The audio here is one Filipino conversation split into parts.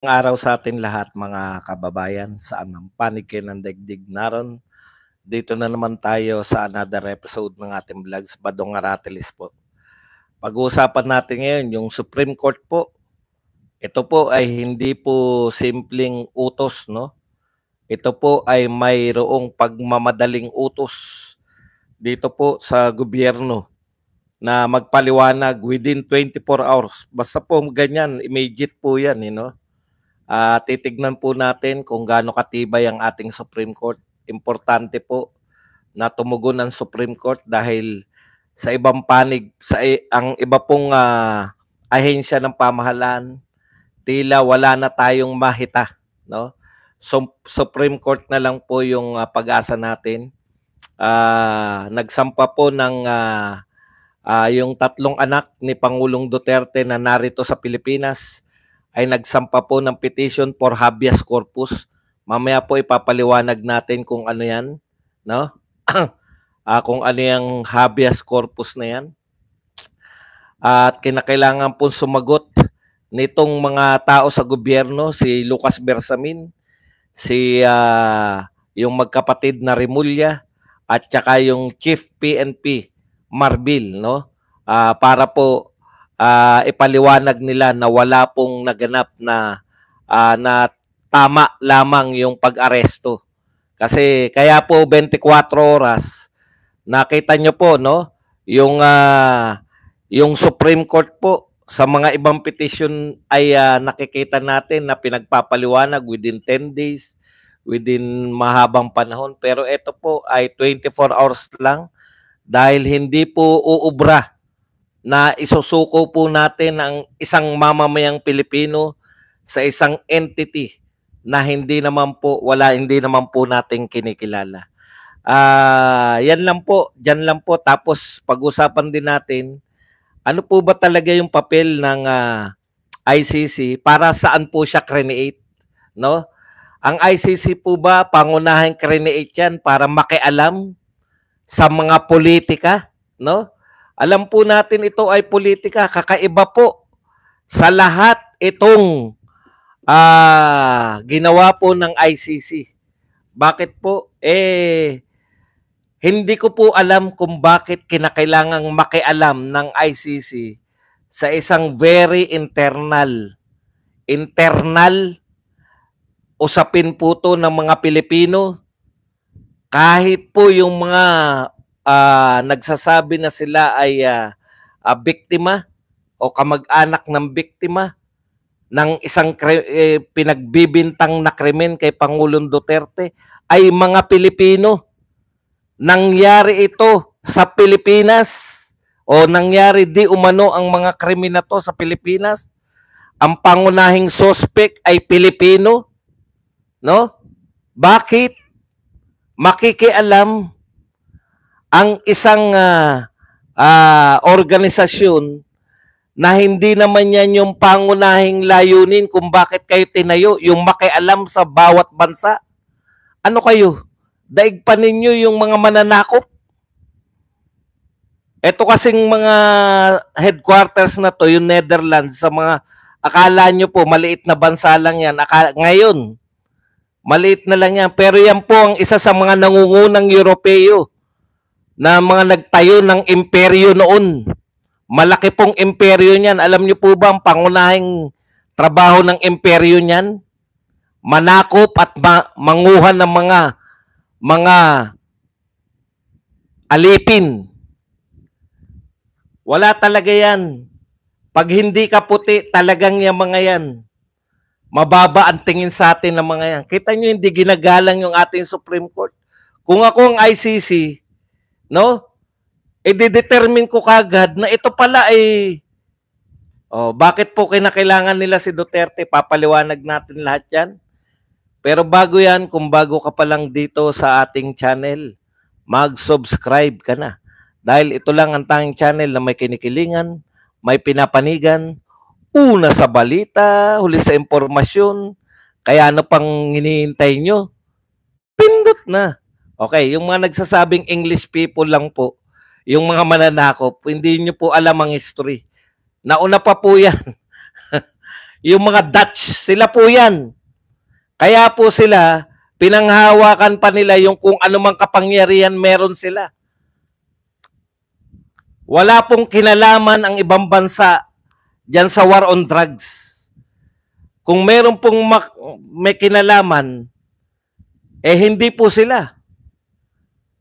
Araw sa atin lahat mga kababayan, saan ang panig kayo ng daigdig naron. Dito na naman tayo sa another episode ng ating vlogs, Badong Aratilis po. Pag-uusapan natin ngayon yung Supreme Court po. Ito po ay hindi po simpleng utos, no? Ito po ay mayroong pagmamadaling utos dito po sa gobyerno na magpaliwanag within 24 hours. Basta po ganyan, immediate po yan, titignan po natin kung gaano katibay ang ating Supreme Court. Importante po na tumugon ang Supreme Court dahil sa ibang panig, ang iba pong ahensya ng pamahalaan, tila wala na tayong mahita. No? So, Supreme Court na lang po yung pag-asa natin. Nagsampa po ng yung tatlong anak ni Pangulong Duterte na narito sa Pilipinas ay nagsampa po ng petition for habeas corpus. Mamaya po ipapaliwanag natin kung ano yan, no? Kung ano yung habeas corpus na yan. At kinakailangan po sumagot nitong mga tao sa gobyerno, si Lucas Bersamin, si yung magkapatid na Remulla, at saka yung Chief PNP, Marbil, no? Para po ipaliwanag nila na wala pong naganap na tama lamang yung pag-aresto. Kasi kaya po 24 oras, nakita nyo po, no? Yung Supreme Court po, sa mga ibang petition ay nakikita natin na pinagpapaliwanag within 10 days, within mahabang panahon. Pero ito po ay 24 hours lang dahil hindi po uubra na isusuko po natin ang isang mamamayang Pilipino sa isang entity na hindi naman po natin kinikilala. Yan lang po, diyan lang po. Tapos pag-usapan din natin ano po ba talaga yung papel ng ICC, para saan po siya create, no? Ang ICC po ba pangunahing create yan para makialam sa mga politika, no? Alam po natin ito ay politika, kakaiba po sa lahat itong ginawa po ng ICC. Bakit po? Hindi ko po alam kung bakit kinakailangang makialam ng ICC sa isang very internal usapin po to ng mga Pilipino. Kahit po yung mga nagsasabi na sila ay biktima o kamag-anak ng biktima ng isang pinagbibintang na krimen kay Pangulong Duterte ay mga Pilipino. Nangyari ito sa Pilipinas o nangyari di umano ang mga krimen na to sa Pilipinas. Ang pangunahing suspect ay Pilipino, no? Bakit makikialam ang isang organisasyon na hindi naman yan yung pangunahing layunin kung bakit kayo tinayo, yung makialam sa bawat bansa? Ano kayo? Daig pa ninyo yung mga mananakop? Ito kasing mga headquarters na to, yung Netherlands, sa mga akala nyo po maliit na bansa lang yan. Ngayon, maliit na lang yan. Pero yan po ang isa sa mga nangungunang Europeo na mga nagtayo ng imperyo noon. Malaki pong imperyo niyan. Alam nyo po ba ang pangunahing trabaho ng imperyo niyan? Manakop at manguhan ng mga alipin. Wala talaga yan. Pag hindi ka puti, talagang yung mga yan. Mababa ang tingin sa atin ng mga yan. Kita nyo, hindi ginagalang yung ating Supreme Court. Kung ako ang ICC, no? I-determine ko kagad na ito pala ay bakit po kinakailangan nila si Duterte? Papaliwanag natin lahat yan. Pero bago yan, kung bago ka pa lang dito sa ating channel, mag-subscribe ka na. Dahil ito lang ang tanging channel na may kinikilingan, may pinapanigan, una sa balita, huli sa impormasyon. Kaya ano pang hinihintay nyo? Pindot na. Okay, yung mga nagsasabing English people lang po, yung mga mananakop, hindi nyo po alam ang history. Nauna pa po yan. Yung mga Dutch, sila po yan. Kaya po sila, pinanghawakan pa nila yung kung anumang kapangyarihan meron sila. Wala pong kinalaman ang ibang bansa dyan sa war on drugs. Kung meron pong may kinalaman, hindi po sila.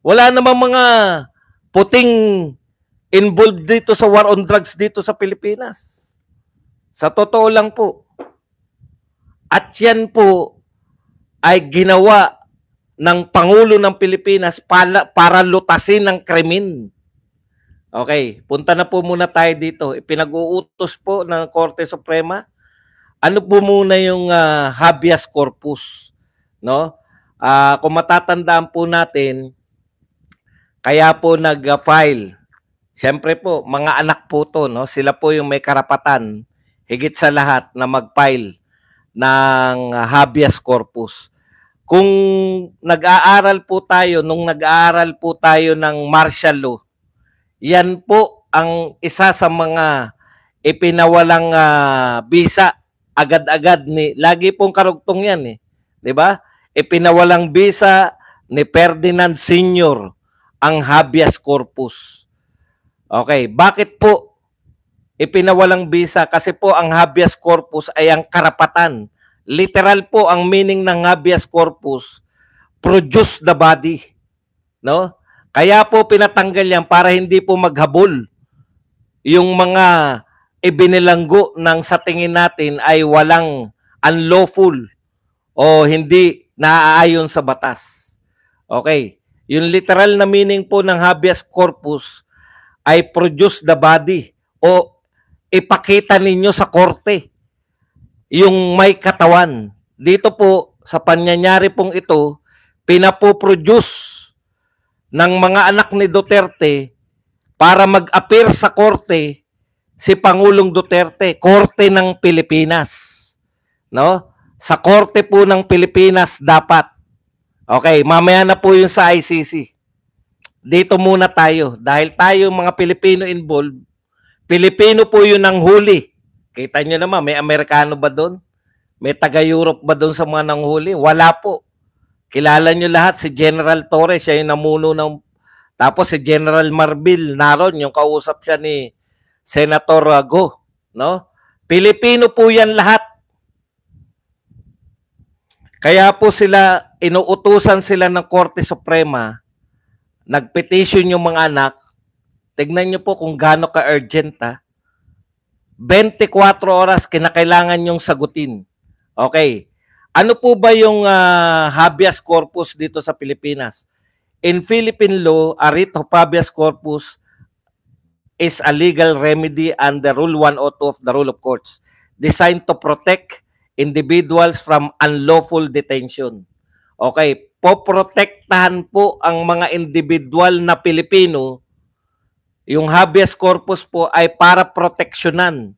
Wala namang mga puting involved dito sa war on drugs dito sa Pilipinas. Sa totoo lang po. At yan po ay ginawa ng Pangulo ng Pilipinas para lutasin ng krimen. Okay, punta na po muna tayo dito. Ipinag-uutos po ng Korte Suprema. Ano po muna yung habeas corpus, no? Kung matatandaan po natin, kaya po nag-file. Siyempre po, mga anak po to, no? Sila po yung may karapatan higit sa lahat na mag-file ng habeas corpus. Kung nag-aaral po tayo, nung nag-aaral po tayo ng martial law, yan po ang isa sa mga ipinawalang bisa agad-agad ni, lagi pong karugtong yan eh, 'di ba? Ipinawalang bisa ni Ferdinand Sr. ang habeas corpus. Okay, bakit po ipinawalang bisa? Kasi po ang habeas corpus ay ang karapatan. Literal po ang meaning ng habeas corpus, produce the body, no? Kaya po pinatanggal yan para hindi po maghabol yung mga ibinilanggo ng sa tingin natin ay walang unlawful o hindi naaayon sa batas. Okay. Yung literal na meaning po ng habeas corpus ay produce the body o ipakita ninyo sa korte yung may katawan. Dito po sa pangyayari pong ito, pinapoproduce ng mga anak ni Duterte para mag-appear sa korte si Pangulong Duterte, Korte ng Pilipinas. No? Sa Korte po ng Pilipinas dapat. Okay, mamaya na po yung sa ICC. Dito muna tayo. Dahil tayo mga Pilipino involved, Pilipino po yun ang huli. Kita nyo naman, may Amerikano ba doon? May taga-Europe ba doon sa mga nanghuli? Wala po. Kilala nyo lahat, si General Torres, siya yung namuno ng... Tapos si General Marbil naroon, yung kausap siya ni Senator Go. No? Pilipino po yan lahat. Kaya po sila, inuutusan sila ng Korte Suprema, nagpetition yung mga anak, tignan nyo po kung gaano ka-urgent ha. 24 oras kinakailangan yung sagutin. Okay. Ano po ba yung habeas corpus dito sa Pilipinas? In Philippine law, a writ of habeas corpus is a legal remedy under Rule 102 of the Rule of Courts designed to protect individuals from unlawful detention. Okay, poprotektahan po ang mga individual na Pilipino. Yung habeas corpus po ay para proteksyonan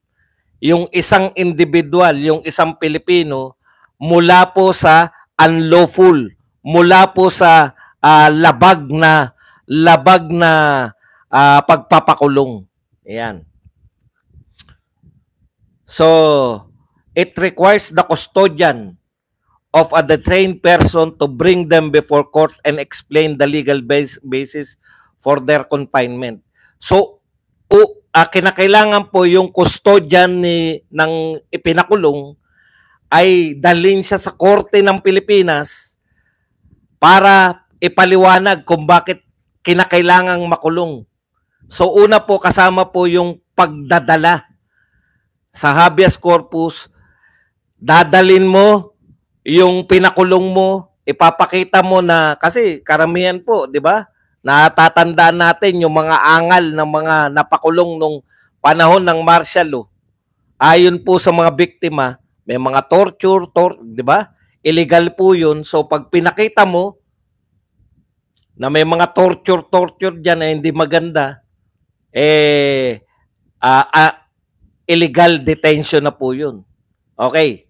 yung isang individual, yung isang Pilipino mula po sa unlawful, mula po sa labag na pagpapakulong. Ayan. So, it requires the custodian of a detained person to bring them before court and explain the legal basis for their confinement. So, kinakailangan po yung custodian ng ipinakulong ay dalhin siya sa korte ng Pilipinas para ipaliwanag kung bakit kinakailangang makulong. So una po kasama po yung pagdadala sa habeas corpus, dadalin mo yung pinakulong mo, ipapakita mo na, kasi karamihan po, di ba? Natatandaan natin yung mga angal ng mga napakulong nung panahon ng martial law. Ayon po sa mga biktima, may mga torture, di ba? Illegal po yun. So pag pinakita mo na may mga torture diyan na hindi maganda, illegal detention na po yun. Okay.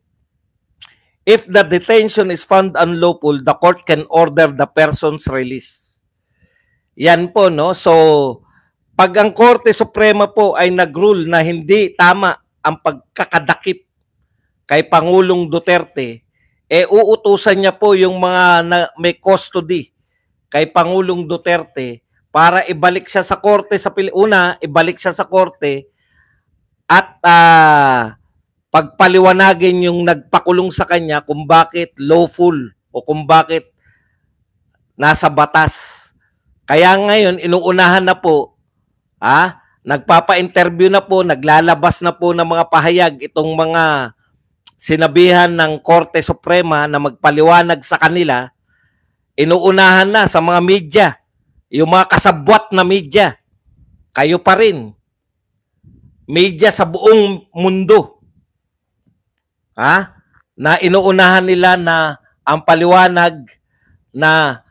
If the detention is found unlawful, the court can order the person's release. Yan po, no? So, pag ang Korte Suprema po ay nag-rule na hindi tama ang pagkakadakip kay Pangulong Duterte, uutusan niya po yung mga may custody kay Pangulong Duterte para ibalik siya sa korte ibalik siya sa korte at pagpaliwanagin yung nagpakulong sa kanya kung bakit lawful o kung bakit nasa batas. Kaya ngayon, inuunahan na po, nagpapa-interview na po, naglalabas na po ng mga pahayag itong mga sinabihan ng Korte Suprema na magpaliwanag sa kanila. Inuunahan na sa mga media, yung mga kasabwat na media. Kayo pa rin. Media sa buong mundo. Na inuunahan nila na ang paliwanag na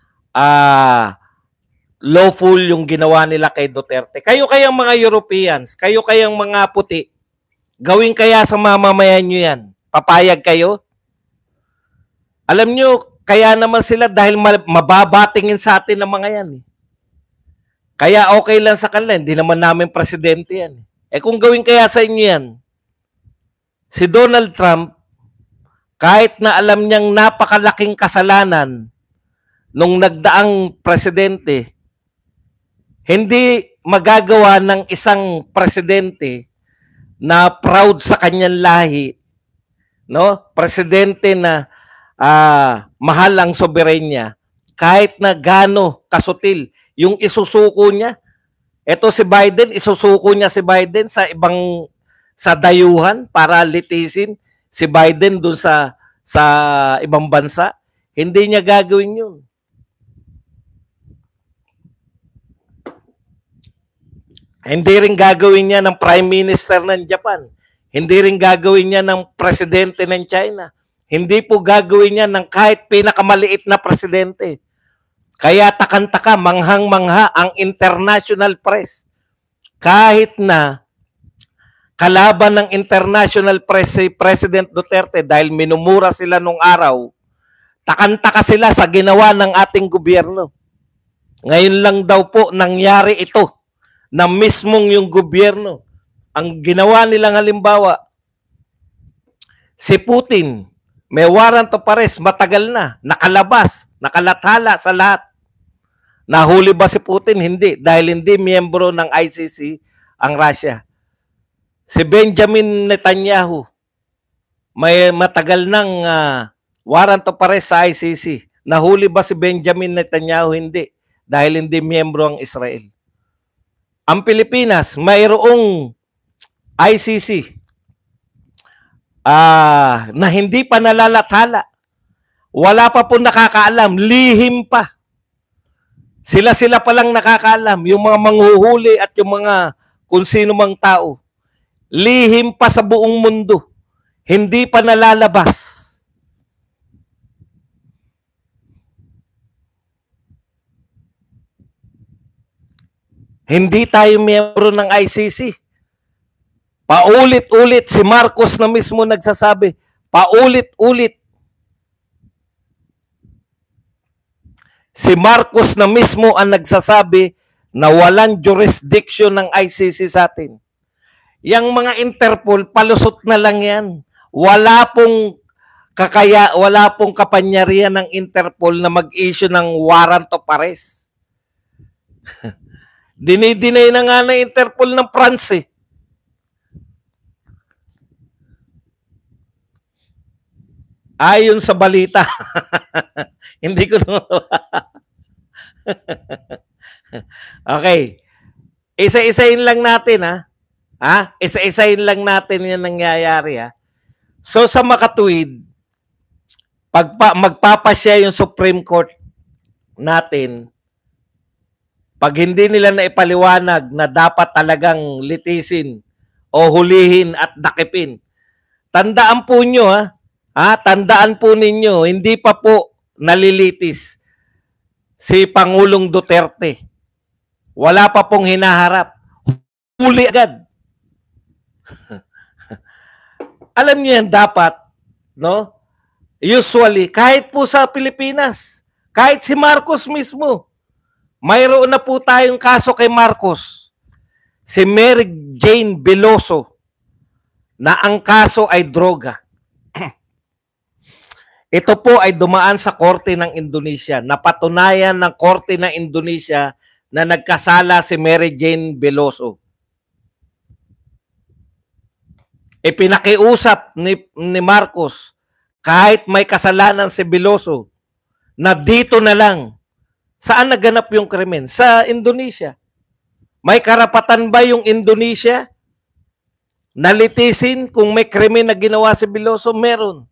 lawful yung ginawa nila kay Duterte. Kayo kayang mga Europeans, kayo kayang mga puti, gawin kaya sa mamamayan nyo yan. Papayag kayo? Alam nyo, kaya naman sila dahil mababatingin sa atin ng mga yan. Kaya okay lang sa kanila, hindi naman namin presidente yan. Kung gawin kaya sa inyo yan, si Donald Trump, kahit na alam niyang napakalaking kasalanan nung nagdaang presidente, hindi magagawa ng isang presidente na proud sa kanyang lahi, no? Presidente na mahal ang soberenya, kahit na gaano kasutil yung isusuko niya. Ito si Biden, isusuko niya si Biden sa dayuhan para litisin si Biden dun sa ibang bansa. Hindi niya gagawin yun. Hindi rin gagawin niya ng Prime Minister ng Japan. Hindi rin gagawin niya ng Presidente ng China. Hindi po gagawin niya ng kahit pinakamaliit na presidente. Kaya takang-taka, manghang-mangha ang international press. Kahit na kalaban ng international press si President Duterte dahil minumura sila nung araw, takang-taka sila sa ginawa ng ating gobyerno. Ngayon lang daw po nangyari ito na mismong yung gobyerno. Ang ginawa nilang halimbawa, si Putin, may warrant of arrest, matagal na, nakalabas, nakalathala sa lahat. Nahuli ba si Putin? Hindi, dahil hindi miyembro ng ICC ang Russia. Si Benjamin Netanyahu, may matagal ng warrant of arrest sa ICC. Nahuli ba si Benjamin Netanyahu? Hindi, dahil hindi miyembro ang Israel. Ang Pilipinas, mayroong ICC na hindi pa nalalathala. Wala pa po nakakaalam, lihim pa. Sila pa lang nakakaalam, yung mga manghuhuli at yung mga kung sino mang tao. Lihim pa sa buong mundo. Hindi pa nalalabas. Hindi tayo miyembro ng ICC. Paulit-ulit, si Marcos na mismo nagsasabi, paulit-ulit. Si Marcos na mismo ang nagsasabi na walang jurisdiction ng ICC sa atin. Yang mga Interpol, palusot na lang yan. Wala pong kapangyarihan ng Interpol na mag-issue ng warrant of arrest. Dinidinay na nga ng Interpol ng France eh. Ayon sa balita. Hindi ko na. Okay. Isa-isahin lang natin ha. Isa-isahin lang natin yung nangyayari ha. So sa makatuwid, magpapasya yung Supreme Court natin, pag hindi nila na ipaliwanag na dapat talagang litisin o hulihin at dakipin, tandaan po nyo tandaan po ninyo, hindi pa po nalilitis si Pangulong Duterte. Wala pa pong hinaharap. Huli agad. Alam niyo yan dapat, no? Usually, kahit po sa Pilipinas, kahit si Marcos mismo, mayroon na po tayong kaso kay Marcos. Si Mary Jane Veloso na ang kaso ay droga. Ito po ay dumaan sa korte ng Indonesia. Napatunayan ng korte ng Indonesia na nagkasala si Mary Jane Veloso. Ipinakiusap ni Marcos kahit may kasalanan si Veloso na dito na lang. Saan naganap yung krimen? Sa Indonesia. May karapatan ba yung Indonesia nalitisin kung may krimen na ginawa si Veloso? Meron.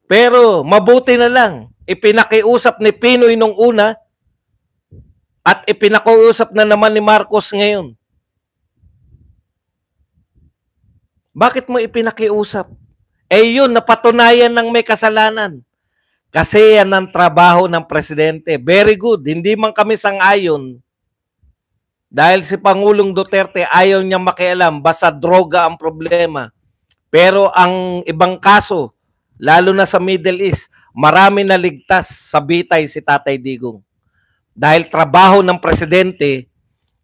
Pero mabuti na lang, ipinakiusap ni Pinoy nung una at ipinakiusap na naman ni Marcos ngayon. Bakit mo ipinakiusap? Eh yun, napatunayan ng may kasalanan. Kasi yan ang trabaho ng presidente. Very good. Hindi man kami sang-ayon. Dahil si Pangulong Duterte ayaw niya makialam. Basta droga ang problema. Pero ang ibang kaso, lalo na sa Middle East, marami na ligtas sa bitay si Tatay Digong. Dahil trabaho ng presidente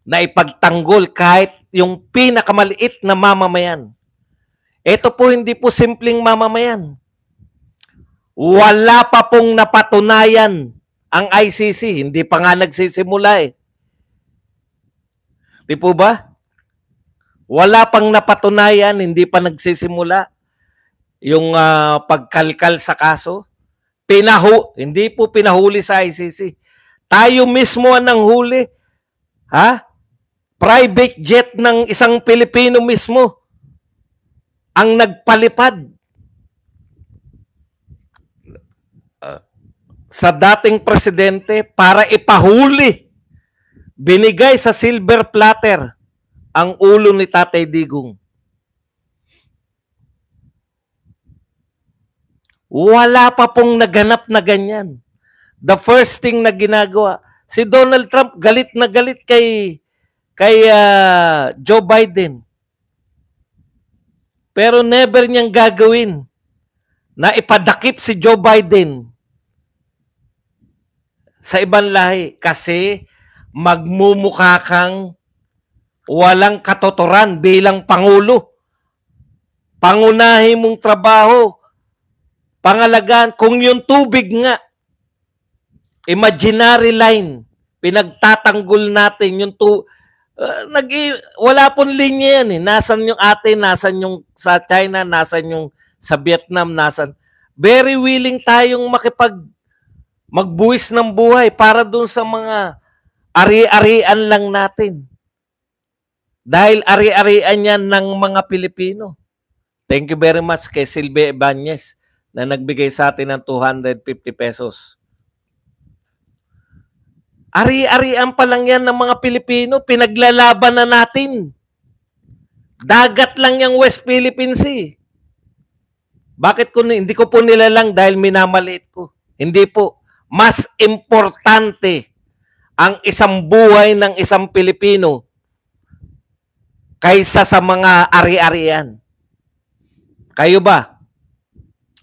na ipagtanggol kahit yung pinakamaliit na mamamayan. Ito po hindi po simpleng mamamayan. Wala pa pong napatunayan ang ICC. Hindi pa nga nagsisimula eh. Di po ba? Wala pang napatunayan, hindi pa nagsisimula yung pagkalkal sa kaso. Hindi po pinahuli sa ICC. Tayo mismo ang nanghuli. Ha? Private jet ng isang Pilipino mismo ang nagpalipad sa dating presidente para ipahuli. Binigay sa silver platter ang ulo ni Tatay Digong. Wala pa pong naganap na ganyan. The first thing na ginagawa, si Donald Trump galit na galit kay Joe Biden. Pero never niyang gagawin na ipadakip si Joe Biden sa ibang lahi kasi magmumukha kang walang katotoran bilang Pangulo. Pangunahin mong trabaho, pangalagaan, kung yung tubig nga, imaginary line, pinagtatanggol natin yung wala pong linya yan eh. Nasaan yung atin, nasaan yung sa China, nasaan yung sa Vietnam, nasaan. Very willing tayong magbuwis ng buhay para dun sa mga ari-arian lang natin. Dahil ari-arian yan ng mga Pilipino. Thank you very much kay Silvia Ibanez na nagbigay sa atin ng 250 pesos. Ari-arian pa lang yan ng mga Pilipino, pinaglalaban na natin. Dagat lang yung West Philippine Sea. Bakit hindi ko po nilalang dahil minamaliit ko? Hindi po. Mas importante ang isang buhay ng isang Pilipino kaysa sa mga ari-arian. Kayo ba?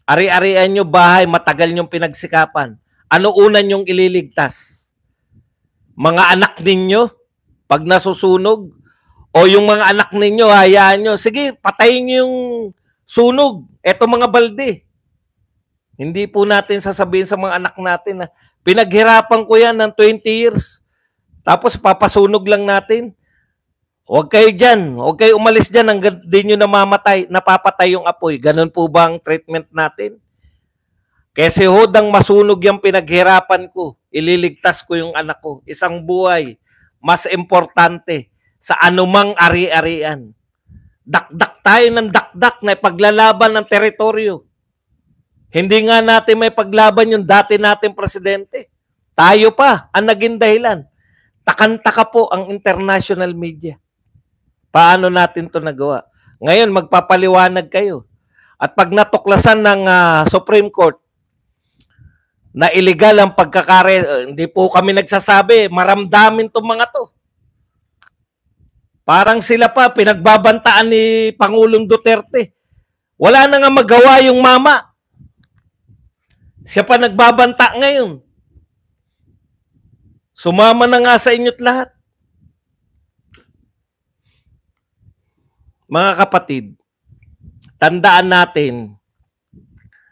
Ari-arian nyo bahay, matagal nyong pinagsikapan. Ano una nyong ililigtas? Mga anak ninyo, pag nasusunog, o yung mga anak ninyo, hayaan nyo, sige, patayin nyo yung sunog. Eto mga balde. Hindi po natin sasabihin sa mga anak natin na pinaghirapan ko yan ng 20 years. Tapos papasunog lang natin. Huwag kayo dyan. Huwag kayo umalis dyan hanggang di nyo napapatay yung apoy. Ganun po ba ang treatment natin? Kasi hodang masunog yung pinaghirapan ko, ililigtas ko yung anak ko. Isang buhay, mas importante sa anumang ari-arian. Dakdak tayo ng dakdak na ipaglalaban ng teritoryo. Hindi nga natin may paglaban yung dati nating presidente. Tayo pa ang naging dahilan. Takantaka po ang international media. Paano natin to nagawa? Ngayon, magpapaliwanag kayo. At pag natuklasan ng Supreme Court, na illegal ang hindi po kami nagsasabi, maramdamin itong mga to. Parang sila pa, pinagbabantaan ni Pangulong Duterte. Wala na nga magawa yung mama. Siya pa nagbabanta ngayon. Sumama na nga sa inyo't lahat. Mga kapatid, tandaan natin,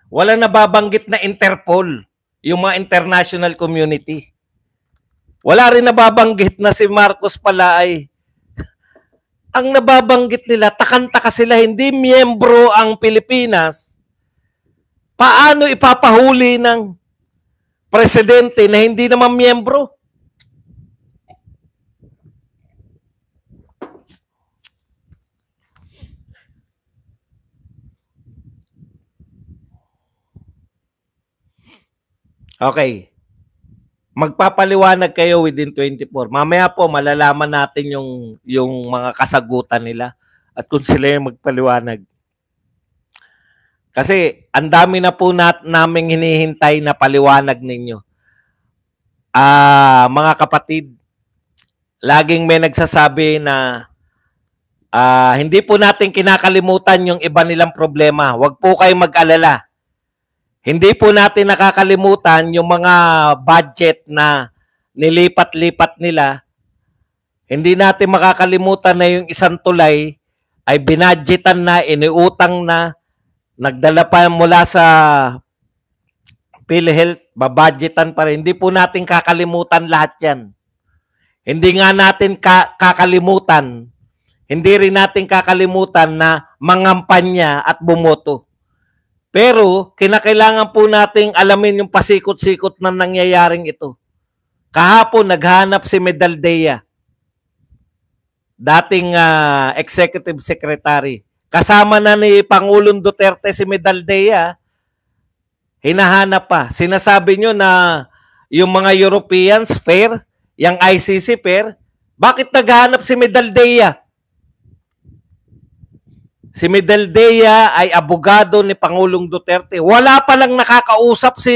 Wala nababanggit na Interpol, yung mga international community. Wala rin nababanggit na si Marcos pala ay, ang nababanggit nila, takanta sila, hindi miyembro ang Pilipinas. Paano ipapahuli ng presidente na hindi naman miyembro? Okay. Magpapaliwanag kayo within 24. Mamaya po malalaman natin yung mga kasagutan nila at kung sila yung magpaliwanag. Kasi ang dami na po naming hinihintay na paliwanag ninyo. Mga kapatid, laging may nagsasabi na hindi po natin kinakalimutan yung iba nilang problema. Huwag po kayong mag-alala. Hindi po natin nakakalimutan yung mga budget na nilipat-lipat nila. Hindi natin makakalimutan na yung isang tulay ay binadgetan na, iniutang na, nagdala pa mula sa PhilHealth, babadgetan pa rin. Hindi po natin kakalimutan lahat yan. Hindi nga natin kakalimutan, hindi rin natin kakalimutan na mangampanya at bumoto. Pero, kinakailangan po nating alamin yung pasikot-sikot na nangyayaring ito. Kahapon, naghanap si Medaldea, dating executive secretary. Kasama na ni Pangulong Duterte si Medaldea, hinahanap pa. Sinasabi nyo na yung mga Europeans fair, yung ICC fair, bakit naghanap si Medaldea? Si Medaldea ay abogado ni Pangulong Duterte. Wala pa lang nakakausap si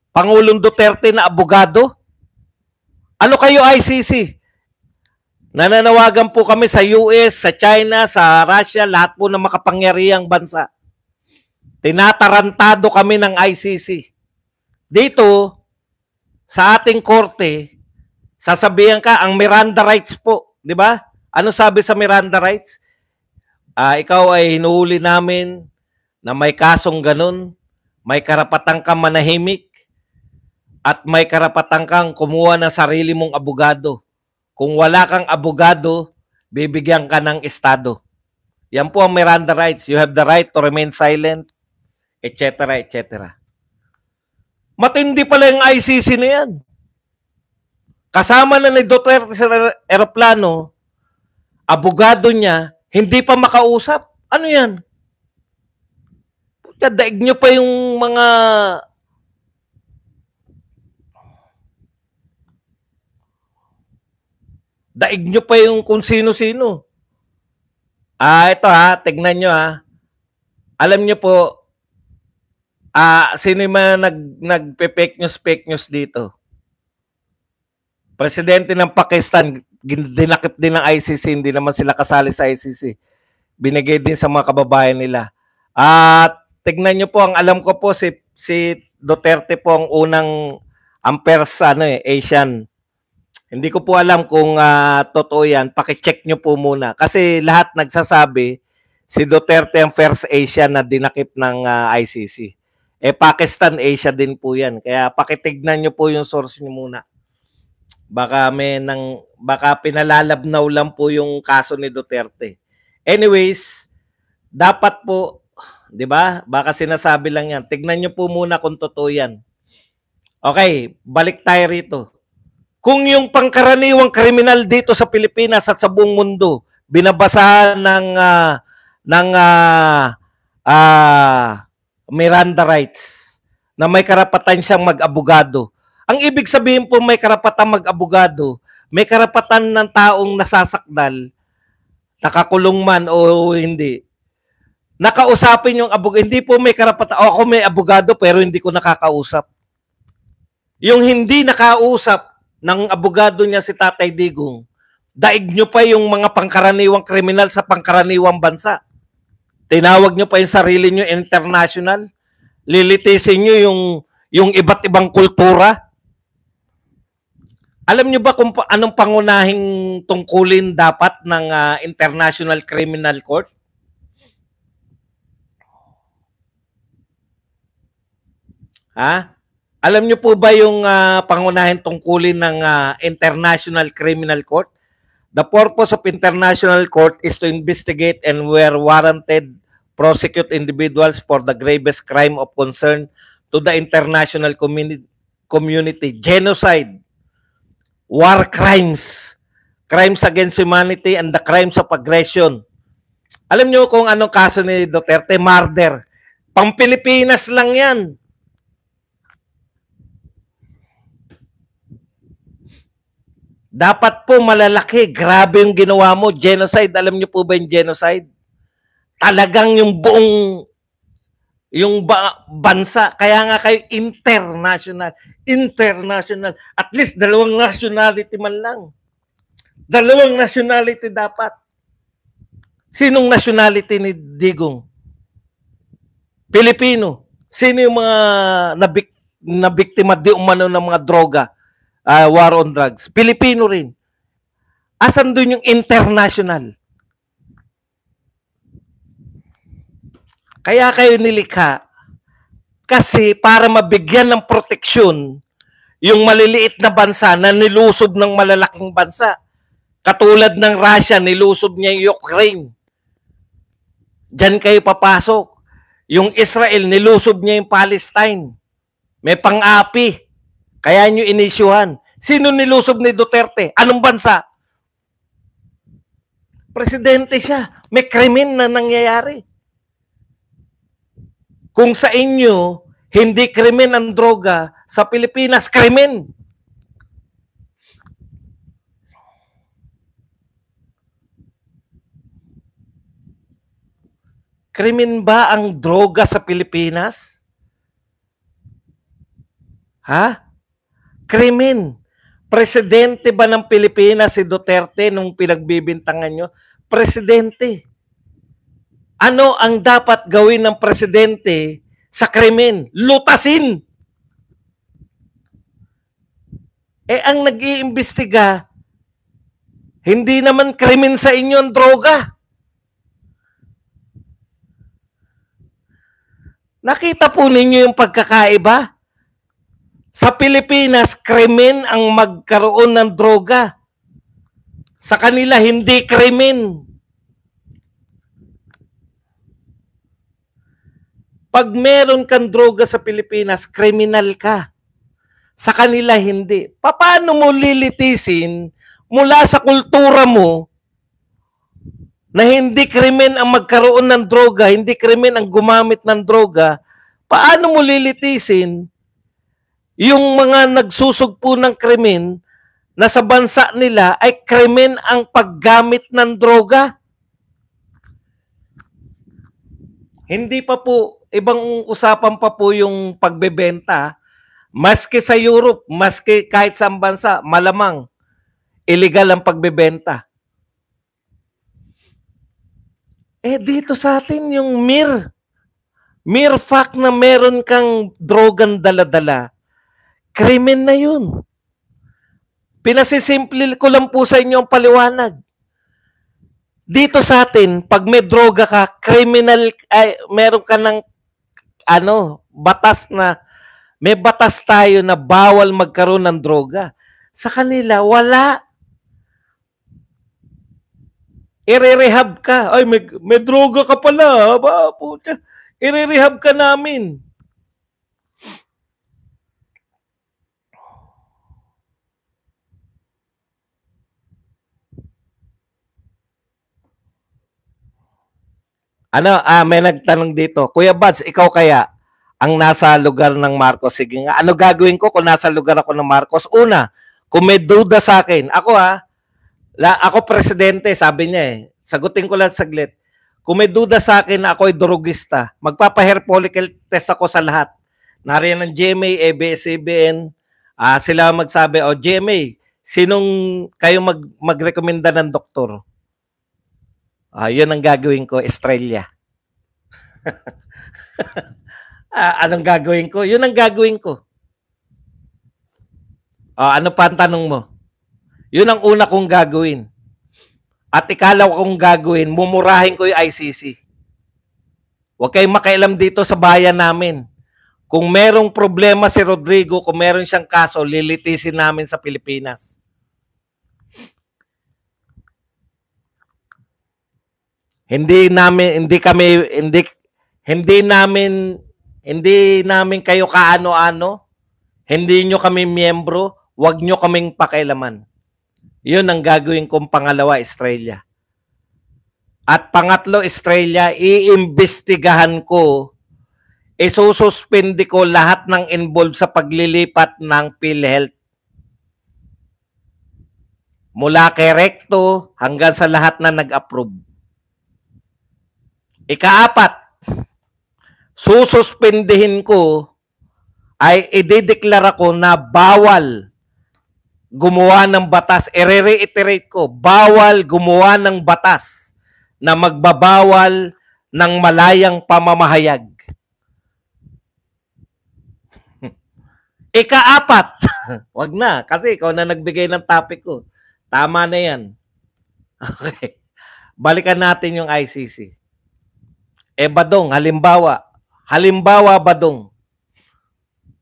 Pangulong Duterte na abogado. Ano kayo ICC? Nananawagan po kami sa US, sa China, sa Russia, lahat po ng makapangyarihang bansa. Tinatarantado kami ng ICC. Dito, sa ating korte, sasabihan ka, ang Miranda rights po. Di ba? Ano sabi sa Miranda rights? Ikaw ay hinuhuli namin na may kasong ganun, may karapatan kang manahimik, at may karapatan kang kumuha ng sarili mong abogado. Kung wala kang abogado, bibigyan ka ng estado. Yan po ang Miranda rights. You have the right to remain silent, etc., etc. Matindi pala yung ICC na yan. Kasama na ni Duterte sa aeroplano, abogado niya, hindi pa makausap. Ano yan? Daig nyo pa yung mga daig nyo pa yung kung sino-sino. Ito tignan nyo Alam nyo po, sino yung nagpe-fake news dito? Presidente ng Pakistan, dinakip din ng ICC, hindi naman sila kasali sa ICC. Binigay din sa mga kababayan nila. At tignan nyo po, ang alam ko po, si Duterte po ang unang first Asian. Hindi ko po alam kung totoo yan. Pakicheck nyo po muna. Kasi lahat nagsasabi, si Duterte ang first Asian na dinakip ng ICC. Pakistan, Asia din po yan. Kaya pakitignan nyo po yung source nyo muna. Baka pinalalabnaw lang po yung kaso ni Duterte. Anyways, dapat po, 'di ba? Baka sinasabi lang 'yan. Tignan niyo po muna kung totoo 'yan. Okay, balik tayo rito. Kung yung pangkaraniwang kriminal dito sa Pilipinas at sa buong mundo binabasahan ng Miranda rights na may karapatan siyang mag-abogado. Ang ibig sabihin po may karapatan mag-abogado, may karapatan ng taong nasasakdal, nakakulong man o hindi. Nakausapin yung abogado. Hindi po may karapatan. Ako may abogado pero hindi ko nakakausap. Yung hindi nakausap ng abogado niya si Tatay Digong, daig nyo pa yung mga pangkaraniwang kriminal sa pangkaraniwang bansa. Tinawag nyo pa yung sarili nyo international. Lilitisin nyo yung iba't ibang kultura. Alam nyo ba kung anong pangunahing tungkulin dapat ng International Criminal Court? Ha? Alam niyo po ba yung pangunahing tungkulin ng International Criminal Court? The purpose of International Court is to investigate and where warranted prosecute individuals for the gravest crime of concern to the international community, genocide, war crimes, crimes against humanity, and the crimes of aggression. Alam niyo kung anong kaso ni Duterte? Murder. Pang-Pilipinas lang yan. Dapat po malalaki. Grabe yung ginawa mo. Genocide. Alam niyo po ba yung genocide? Talagang yung buong bansa. Kaya nga kayo international. International. At least dalawang nationality man lang. Dalawang nationality dapat. Sinong nationality ni Digong? Pilipino. Sino yung mga nabiktima di umano ng mga droga? War on drugs. Pilipino rin. Asan doon yung international? Kaya kayo nilikha kasi para mabigyan ng proteksyon yung maliliit na bansa na nilusob ng malalaking bansa. Katulad ng Russia, nilusob niya yung Ukraine. Diyan kayo papasok. Yung Israel, nilusob niya yung Palestine. May pang-api. Kaya nyo inisyuhan. Sino nilusob ni Duterte? Anong bansa? Presidente siya. May krimen na nangyayari. Kung sa inyo, hindi krimen ang droga, sa Pilipinas, krimen. Krimen ba ang droga sa Pilipinas? Ha? Krimen. Presidente ba ng Pilipinas si Duterte nung pinagbibintangan nyo? Presidente. Ano ang dapat gawin ng presidente sa krimen? Lutasin. Ang nag-iimbestiga, hindi naman krimen sa inyo ang droga. Nakita po ninyo yung pagkakaiba? Sa Pilipinas, krimen ang magkaroon ng droga. Sa kanila, hindi krimen. Pag meron kang droga sa Pilipinas, kriminal ka. Sa kanila, hindi. Paano mo lilitisin mula sa kultura mo na hindi krimen ang magkaroon ng droga, hindi krimen ang gumamit ng droga? Paano mo lilitisin yung mga nagsusugpo ng krimen na sa bansa nila ay krimen ang paggamit ng droga? Hindi pa po, ibang usapan pa po yung pagbebenta. Maski sa Europe, maski kahit sa bansa, malamang illegal ang pagbebenta. Dito sa atin yung mere fact na meron kang drogang dala-dala, krimen na yun. Pinasisimple ko lang po sa inyo ang paliwanag. Dito sa atin, pag may droga ka, criminal, meron ka ng batas na, may batas tayo na bawal magkaroon ng droga. Sa kanila, wala. I-rehab ka. Ay, may droga ka pala. I-rehab ka namin. May nagtanong dito. Kuya Bads, ikaw kaya ang nasa lugar ng Marcos? Sige nga, ano gagawin ko kung nasa lugar ako ng Marcos? Una, kung may duda sa akin, ako presidente, sabi niya Sagutin ko lang saglit. Kung may duda sa akin na ako ay drugista, magpapa-hair follicle test ako sa lahat. Nariyan ng GMA, ABS-CBN, sila magsabi, GMA, sinong kayo magrekomenda ng doktor? Yun ang gagawin ko, Estrella. Anong gagawin ko? Yun ang gagawin ko. Ano pa ang tanong mo? Yun ang una kong gagawin. At ikalaw kong gagawin, mumurahin ko yung ICC. Huwag kayong makialam dito sa bayan namin. Kung merong problema si Rodrigo, kung meron siyang kaso, lilitisin namin sa Pilipinas. Hindi namin kayo kaano-ano. Hindi nyo kami miyembro, wag nyo kaming pakialaman. Yun ang gagawin kong pangalawa, Estrella. At pangatlo, Estrella, iimbestigahan ko, isususpindi ko lahat ng involved sa paglilipat ng PhilHealth. Mula kay Recto hanggang sa lahat na nag-approve. Ikaapat, sususpindihin ko ay idideklara ko na bawal gumawa ng batas. I-reiterate ko, bawal gumawa ng batas na magbabawal ng malayang pamamahayag. Ikaapat, wag na, kasi ikaw na nagbigay ng topic ko. Tama na yan. Okay. Balikan natin yung ICC. Badong, halimbawa, Badong.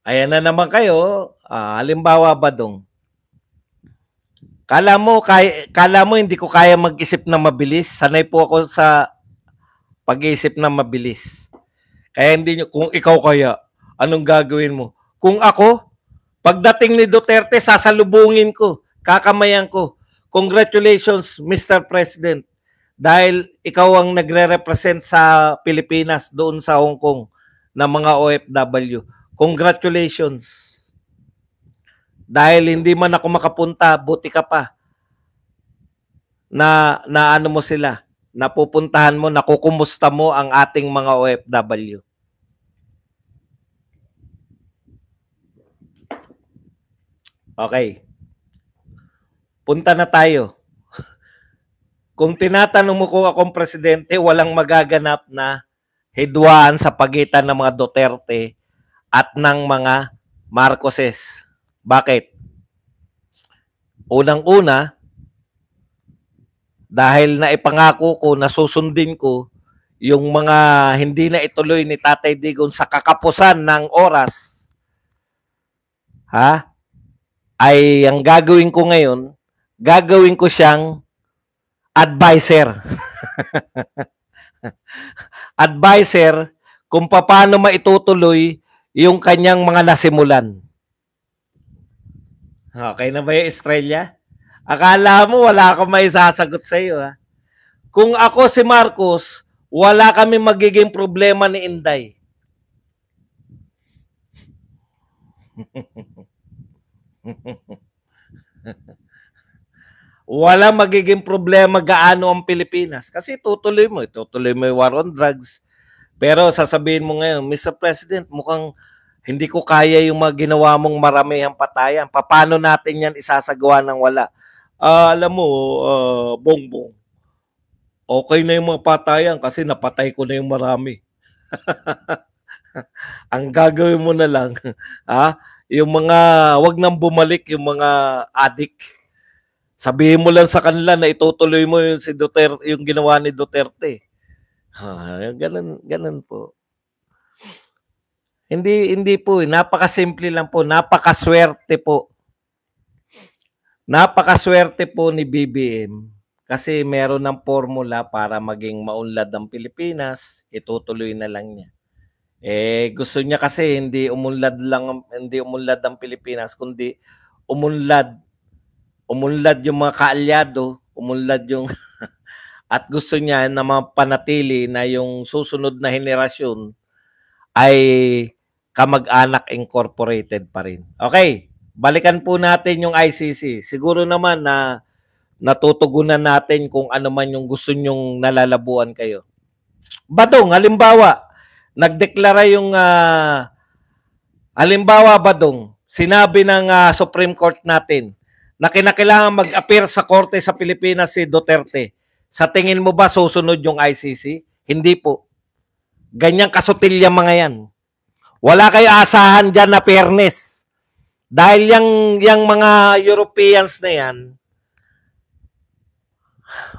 Ayan na naman kayo, halimbawa, Badong. Kala mo hindi ko kaya mag-isip na mabilis. Sanay po ako sa pag-iisip na mabilis. Kaya hindi nyo, kung ikaw kaya, anong gagawin mo? Kung ako, pagdating ni Duterte, sasalubungin ko, kakamayan ko. Congratulations, Mr. President. Dahil ikaw ang nagre-represent sa Pilipinas doon sa Hong Kong na mga OFW. Congratulations. Dahil hindi man ako makapunta, buti ka pa. Na ano mo sila, napupuntahan mo, nakukumusta mo ang ating mga OFW. Okay. Punta na tayo. Kung tinatanong mo kung akong presidente, walang magaganap na hidwaan sa pagitan ng mga Duterte at ng mga Marcoses. Bakit? Unang-una, dahil naipangako ko na susundin ko yung mga hindi na ituloy ni Tatay Digong sa kakapusan ng oras, ay ang gagawin ko ngayon, gagawin ko siyang advisor. Advisor kung paano maitutuloy yung kanyang mga nasimulan. Okay na ba yung Estrella? Akala mo wala akong may sasagot sa iyo, ha? Kung ako si Marcos, wala kami magiging problema ni Inday. Wala magiging problema gaano ang Pilipinas. Kasi tutuloy mo yung war on drugs. Pero sasabihin mo ngayon, Mr. President, mukhang hindi ko kaya yung mga ginawa mong maramihang patayan. Paano natin yan isasagawa ng wala? Alam mo, Bongbong, okay na yung mga patayan kasi napatay ko na yung marami. Ang gagawin mo na lang, yung mga, wag nang bumalik yung mga addict. Sabihin mo lang sa kanila na itutuloy mo yung si Duterte, yung ginawa ni Duterte. Ganun po. Hindi po, napakasimple lang po, napakaswerte po. Napakaswerte po ni BBM kasi meron ng formula para maging maunlad ang Pilipinas, itutuloy na lang niya. Gusto niya kasi hindi umunlad ang Pilipinas, kundi umunlad yung mga kaalyado, umunlad yung at gusto niya na mapanatili na yung susunod na henerasyon ay kamag-anak incorporated pa rin. Okay, balikan po natin yung ICC. Siguro naman na natutugunan natin kung ano man yung gusto nyong nalalabuan kayo. Badong, halimbawa, nagdeklara yung halimbawa, Badong, sinabi ng Supreme Court natin na kinakailangan mag-appear sa korte sa Pilipinas si Duterte. Sa tingin mo ba susunod yung ICC? Hindi po. Ganyang kasutilya mga yan. Wala kayo asahan dyan na fairness. Dahil yung mga Europeans na yan,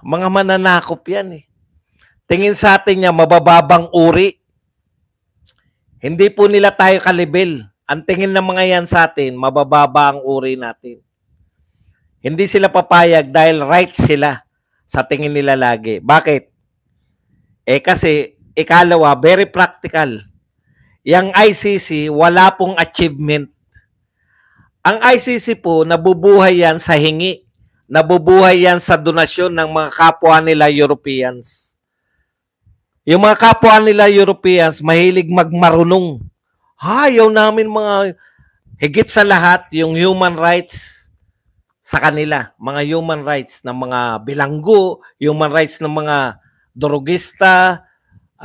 mga mananakop yan eh. Tingin sa atin niya, mabababang uri. Hindi po nila tayo kalibel. Ang tingin ng mga yan sa atin, mabababa ang uri natin. Hindi sila papayag dahil right sila sa tingin nila lagi. Bakit? Kasi ikalawa, very practical. Yang ICC, wala pong achievement. Ang ICC po, nabubuhay yan sa hingi. Nabubuhay yan sa donasyon ng mga kapwa nila Europeans. Yung mga kapwa nila Europeans, mahilig magmarunong. Ayaw namin mga, higit sa lahat, yung human rights sa kanila. Mga human rights ng mga bilanggo, human rights ng mga drogista,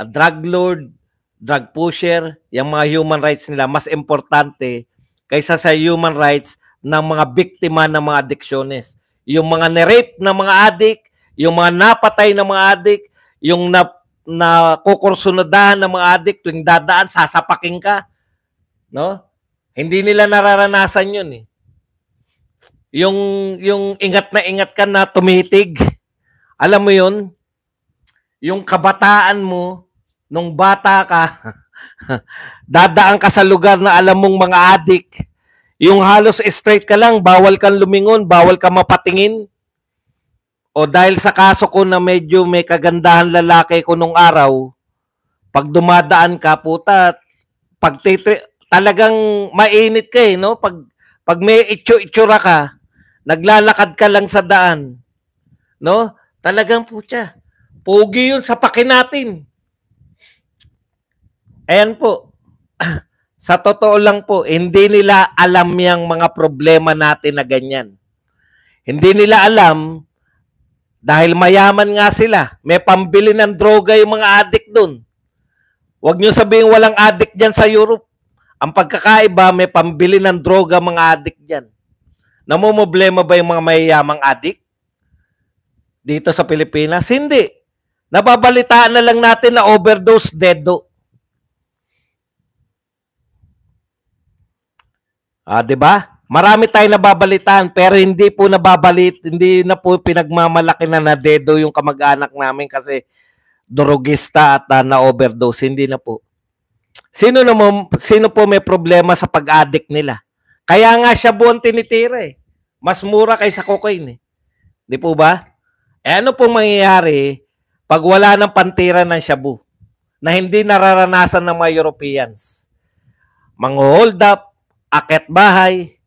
drug lord, drug pusher, yung mga human rights nila, mas importante kaysa sa human rights ng mga biktima ng mga addiksyones. Yung mga nirape ng mga adik, yung mga napatay ng mga adik, yung na kukursunodahan ng mga adik, tuwing dadaan, sasapaking ka. No? Hindi nila nararanasan yun eh. Yung ingat ka na tumitig. Alam mo yun? Yung kabataan mo, nung bata ka, dadaan ka sa lugar na alam mong mga adik. Yung halos straight ka lang, bawal kang lumingon, bawal ka mapatingin. O dahil sa kaso ko na medyo may kagandahan lalaki ko nung araw, pag dumadaan ka, puta, talagang mainit ka eh, no? Pag may itsura ka, naglalakad ka lang sa daan, no? Talagang putya, pogi yun sa pakin natin. Ayan po. Sa totoo lang po, hindi nila alam yung mga problema natin na ganyan. Hindi nila alam dahil mayaman nga sila. May pambili ng droga yung mga adik doon. Huwag nyo sabihin walang adik dyan sa Europe. Ang pagkakaiba, may pambili ng droga mga adik dyan. Namumblema ba yung mga mayayamang adik dito sa Pilipinas? Hindi. Nababalitaan na lang natin na overdose, dedo. Di ba? Marami tayong nababalitaan pero hindi na po pinagmamalaki na nadedo yung kamag-anak namin kasi drogista at na-overdose. Hindi na po. Sino po may problema sa pag-addict nila? Kaya nga siya buong tinitira eh. Mas mura kaysa cocaine eh. Di po ba? Ano pong mangyayari pag wala ng pantira ng shabu na hindi nararanasan ng mga Europeans? Mang-hold up, akit bahay.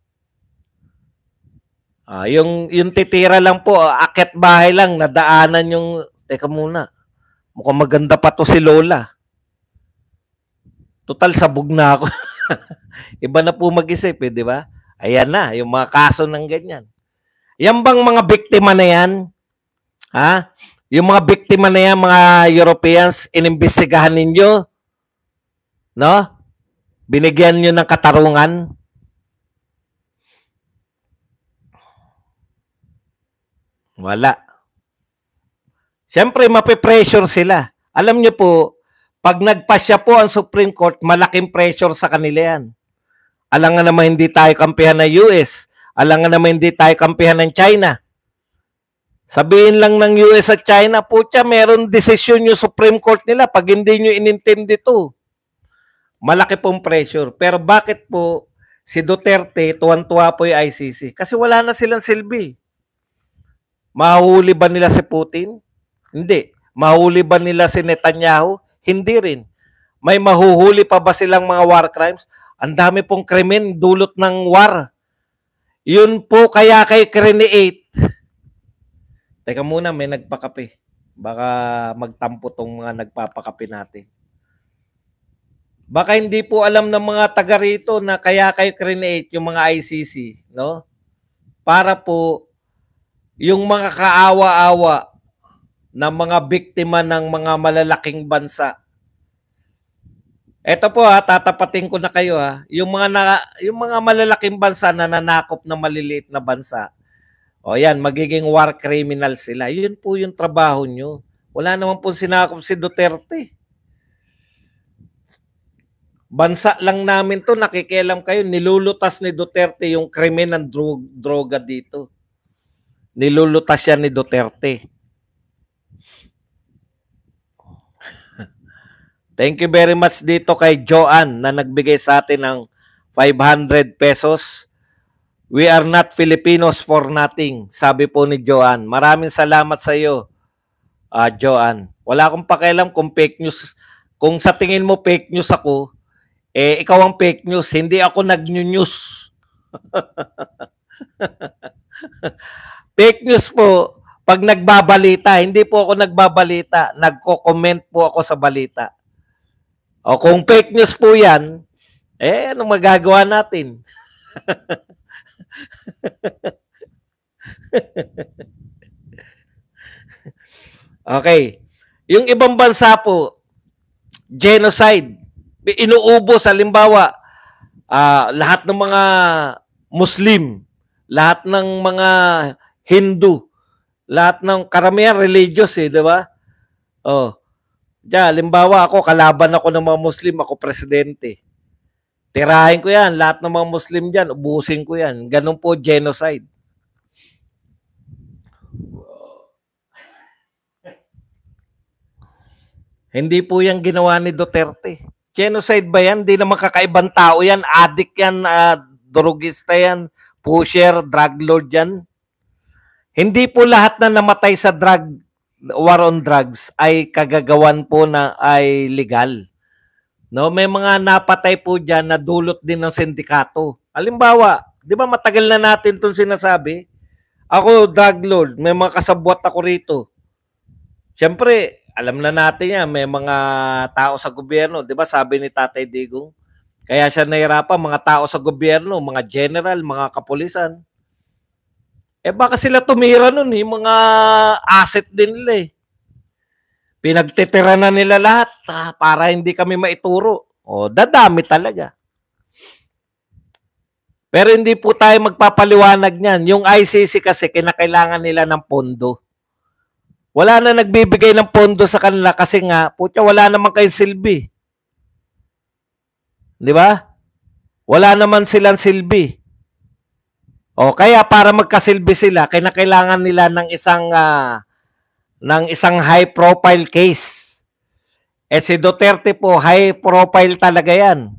Yung titira lang po, akit bahay lang, nadaanan yung, teka muna, mukhang maganda pa to si Lola. Total, sabog na ako. Iba na po mag-isip eh, di ba? Ayan na, yung mga kaso ng ganyan. Yan bang mga biktima na yan? Ha? Yung mga biktima na yan, mga Europeans, inimbestigahan ninyo? No? Binigyan nyo ng katarungan? Wala. Siyempre, mapipressure sila. Alam nyo po, pag nagpasya po ang Supreme Court, malaking pressure sa kanila yan. Alam nga naman hindi tayo kampihan ng US. Alam nga naman hindi tayo kampihan ng China. Sabihin lang ng US at China, putya, meron desisyon yung Supreme Court nila pag hindi nyo inintindi to. Malaki pong pressure. Pero bakit po si Duterte, tuwan-tuwa po yung ICC? Kasi wala na silang silbi. Mahuli ba nila si Putin? Hindi. Mahuli ba nila si Netanyahu? Hindi rin. May mahuhuli pa ba silang mga war crimes? Ang dami pong krimen dulot ng war. Yun po kaya kay create. Teka muna, may nagpakape. Baka magtampo tong mga nagpapakape natin. Baka hindi po alam ng mga taga rito na kaya kayo create yung mga ICC, no? Para po yung mga kaawa-awa na mga biktima ng mga malalaking bansa. Ito po tatapatin ko na kayo yung mga malalaking bansa na nanakop na maliliit na bansa. O yan, magiging war criminal sila. Yun po yung trabaho nyo. Wala naman po sinakop si Duterte. Bansa lang namin to, nakikialam kayo, nilulutas ni Duterte yung krimen ng droga dito. Nilulutas siya ni Duterte. Thank you very much dito kay Joanne na nagbigay sa atin ng 500 pesos. We are not Filipinos for nothing, sabi po ni Joanne. Maraming salamat sa iyo, Joanne. Wala akong pakialam kung fake news. Kung sa tingin mo fake news ako, ikaw ang fake news. Hindi ako nag-news. Fake news po, pag nagbabalita, hindi po ako nagbabalita. Nagko-comment po ako sa balita. O kung fake news po yan, anong magagawa natin? Okay. Yung ibang bansa po, genocide. Inuubos, halimbawa, lahat ng mga Muslim, lahat ng mga Hindu, lahat ng karamihan religious di ba? Oh. Diyan, halimbawa ako, kalaban ako ng mga Muslim, ako presidente. Tirahin ko yan, lahat ng mga Muslim dyan, ubusin ko yan. Ganun po, genocide. Hindi po yan ginawa ni Duterte. Genocide ba yan? Hindi naman kakaibang tao yan. Addict yan, drugista yan, pusher, drug lord yan. Hindi po lahat na namatay sa war on drugs ay kagagawan po na ay legal. No, may mga napatay po diyan na dulot din ng sindikato. Halimbawa, 'di ba matagal na natin 'tong sinasabi? Ako drug lord, may mga kasabwat ako rito. Siyempre, alam na natin 'yan, may mga tao sa gobyerno, 'di ba? Sabi ni Tatay Digong, kaya siya nahirapan, mga tao sa gobyerno, mga general, mga kapulisan. Baka sila tumira nun, mga asset din nila Pinagtitira na nila lahat para hindi kami maituro. Dadami talaga. Pero hindi po tayo magpapaliwanag niyan. Yung ICC kasi kinakailangan nila ng pondo. Wala na nagbibigay ng pondo sa kanila kasi nga, putya, wala naman kayong silbi. Di ba? Wala naman silang silbi. Kaya para magkasilbi sila, kinakailangan nila ng isang high profile case. Si Duterte po, high profile talaga yan.